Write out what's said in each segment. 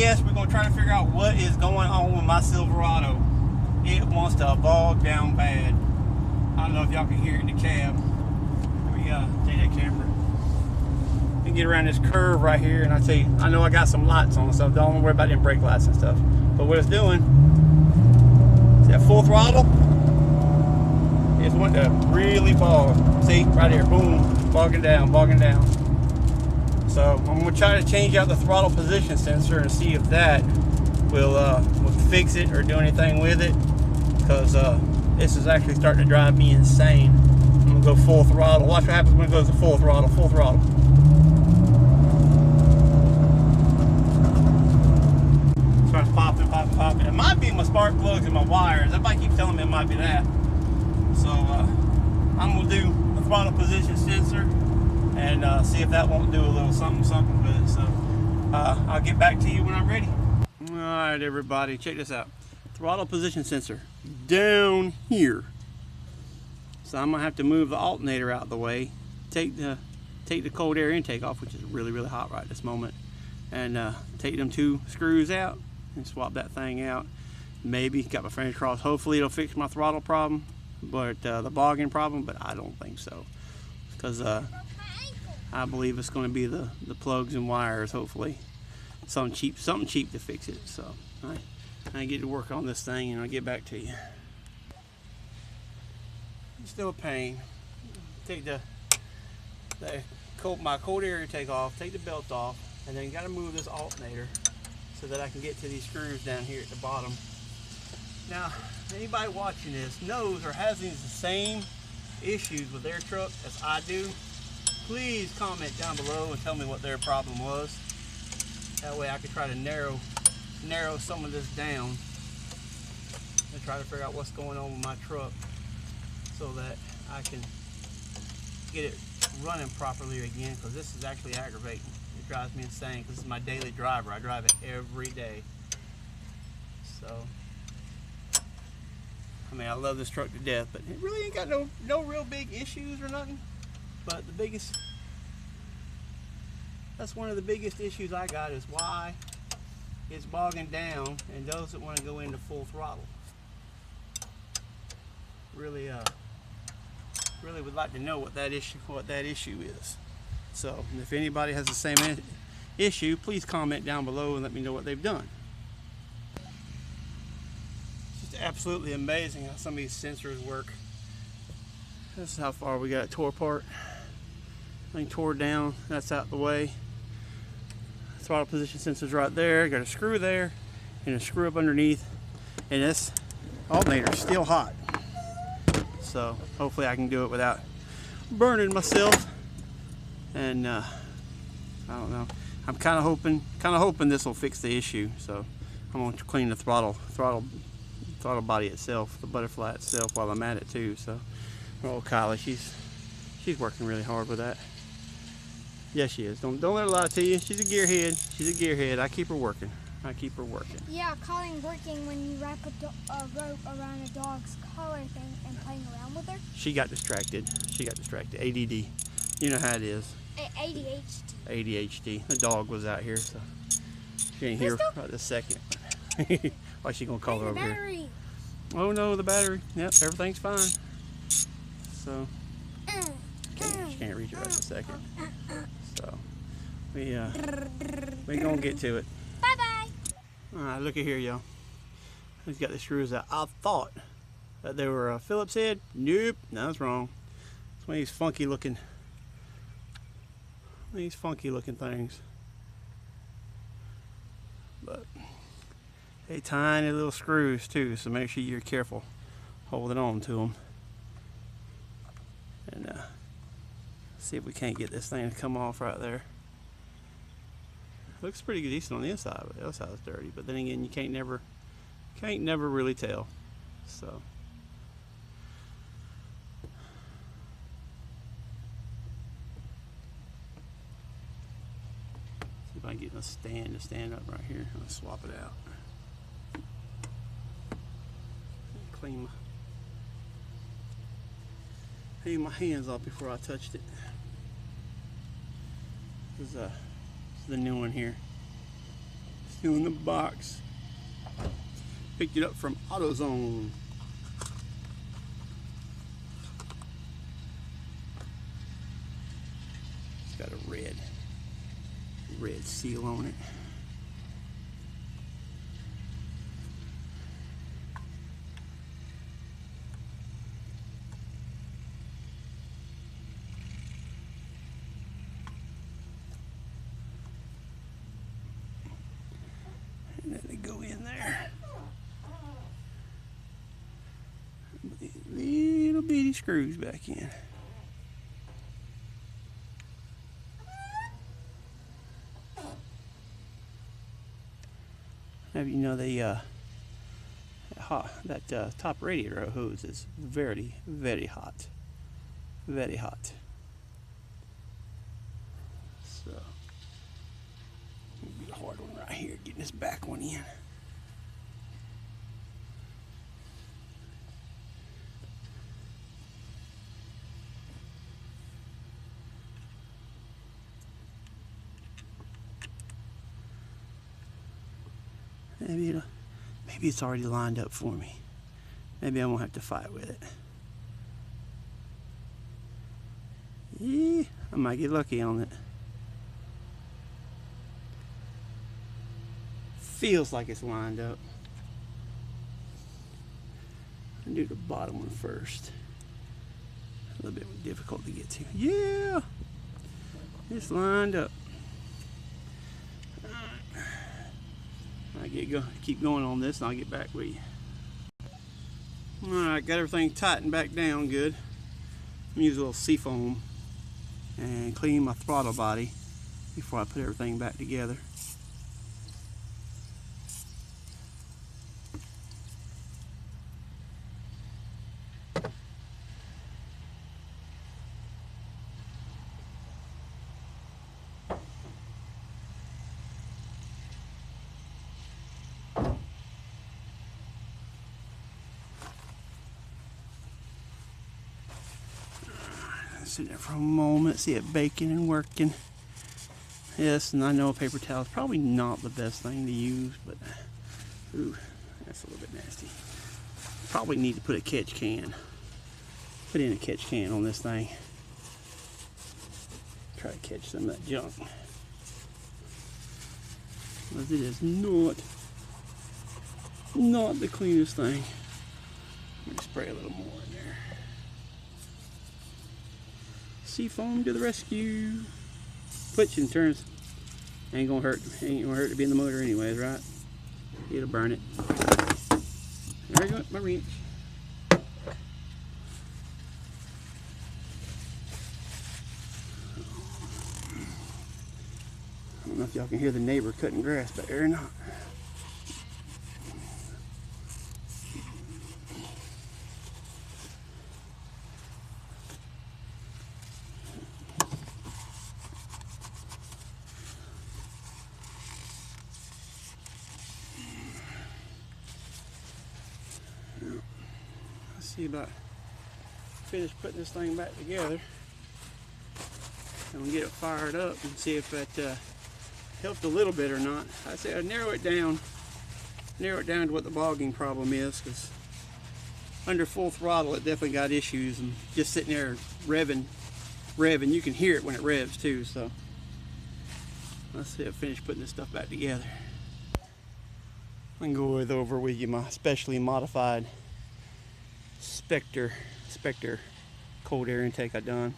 yes, we're going to try to figure out what is going on with my Silverado. It wants to bog down bad. I don't know if y'all can hear it in the cab. Let me take that camera and get around this curve right here. And I tell you, I know I got some lights on, so don't worry about them brake lights and stuff. But what it's doing, see that full throttle? It's wanting to really bog. See, right here, boom, bogging down, bogging down. So I'm going to try to change out the throttle position sensor and see if that will fix it or do anything with it, because this is actually starting to drive me insane. I'm going to go full throttle. Watch what happens when it goes to full throttle, full throttle. Starts popping, popping, popping. It might be my spark plugs and my wires. Everybody keeps telling me it might be that. So I'm going to do the throttle position sensor and see if that won't do a little something with it. So I'll get back to you when I'm ready. All right, everybody, check this out. Throttle position sensor down here. So I'm gonna have to move the alternator out of the way, take the cold air intake off, which is really, really hot right this moment, and take them 2 screws out and swap that thing out. Maybe, got my fingers crossed, hopefully it'll fix my throttle problem, but the bogging problem, but I don't think so, because I believe it's going to be the plugs and wires, hopefully. Something cheap to fix it. So I get to work on this thing and I'll get back to you. It's still a pain. Take my cold air intake off, take the belt off, and then you got to move this alternator so that I can get to these screws down here at the bottom. Now, anybody watching this knows or has these the same issues with their truck as I do. Please comment down below and tell me what their problem was. That way I can try to narrow some of this down and try to figure out what's going on with my truck so that I can get it running properly again, because this is actually aggravating. It drives me insane because this is my daily driver. I drive it every day. So, I mean, I love this truck to death, but it really ain't got no real big issues or nothing. But that's one of the biggest issues I got, is why it's bogging down and doesn't want to go into full throttle. Really would like to know what that issue is. So if anybody has the same issue, please comment down below and let me know what they've done. It's just absolutely amazing how some of these sensors work. This is how far we got it tore apart. Thing tore down, that's out the way. Throttle position sensor's right there. Got a screw there and a screw up underneath, and this alternator's still hot. So hopefully I can do it without burning myself. And I don't know. I'm kind of hoping this will fix the issue. So I'm going to clean the throttle body itself, the butterfly itself, while I'm at it too. So oh, Kylie, she's working really hard with that. Yes, she is. Don't let her lie to you. She's a gearhead. She's a gearhead. I keep her working. Yeah, calling working when you wrap a rope around a dog's collar thing and playing around with her. She got distracted. ADD. You know how it is. ADHD. The dog was out here, so she ain't here right this second. Why she gonna call her over here? Oh no, the battery. Yep, everything's fine. So she can't reach it right this second. So we gonna get to it. Bye bye. All right, look at here, y'all. He's got the screws out. I thought that they were a Phillips head. Nope, no, that's wrong. It's one of these funky looking things. But they tiny little screws too, so make sure you're careful holding on to them. And see if we can't get this thing to come off right there. Looks pretty decent on the inside, but the other side is dirty. But then again, you can't never really tell. So see if I can get a stand to stand up right here. I'll swap it out. Clean my hands off before I touched it. This is the new one here. Still in the box. Picked it up from AutoZone. It's got a red seal on it. And then they go in there. Little bitty screws back in. Have you know that top radiator hose is very, very hot. Very hot. So, it'll be a hard one right here, getting this back one in. Maybe it's already lined up for me. Maybe I won't have to fight with it. Yeah, I might get lucky on it. Feels like it's lined up. I'll do the bottom one first. A little bit difficult to get to. Yeah, it's lined up. Keep going on this and I'll get back with you. Alright, got everything tightened back down good. I'm using a little seafoam and clean my throttle body before I put everything back together. Sit there for a moment, see it baking and working. Yes, and I know a paper towel is probably not the best thing to use, but ooh, that's a little bit nasty. Probably need to put a catch can. Put in a catch can on this thing. Try to catch some of that junk. Because it is not the cleanest thing. Let me spray a little more in there. Seafoam to the rescue. Twitch and turns. Ain't gonna hurt to be in the motor anyways, right? It'll burn it. There I go, my wrench. I don't know if y'all can hear the neighbor cutting grass back there or not. See about finish putting this thing back together. I'm gonna get it fired up and see if that helped a little bit or not. I say I narrow it down to what the bogging problem is, because under full throttle it definitely got issues, and just sitting there revving, you can hear it when it revs too. So let's see if I finish putting this stuff back together. I can go over with you my specially modified Spectre cold air intake I done.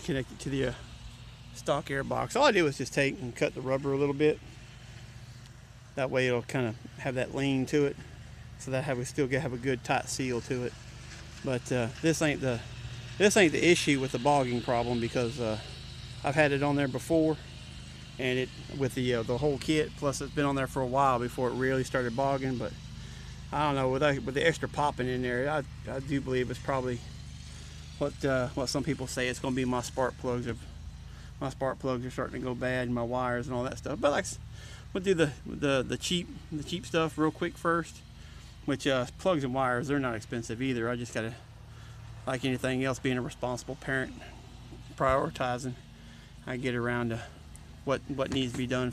Connected to the stock air box. All I did was just take and cut the rubber a little bit. That way it'll kind of have that lean to it, so that we still have a good tight seal to it. But this ain't the issue with the bogging problem, because I've had it on there before, and it with the whole kit. Plus it's been on there for a while before it really started bogging. But I don't know, with the extra popping in there, I do believe it's probably what some people say it's going to be my spark plugs. My spark plugs are starting to go bad, and my wires and all that stuff. But like, we'll do the cheap stuff real quick first. Which plugs and wires, they're not expensive either. I just gotta, like anything else, being a responsible parent, prioritizing. I get around to what needs to be done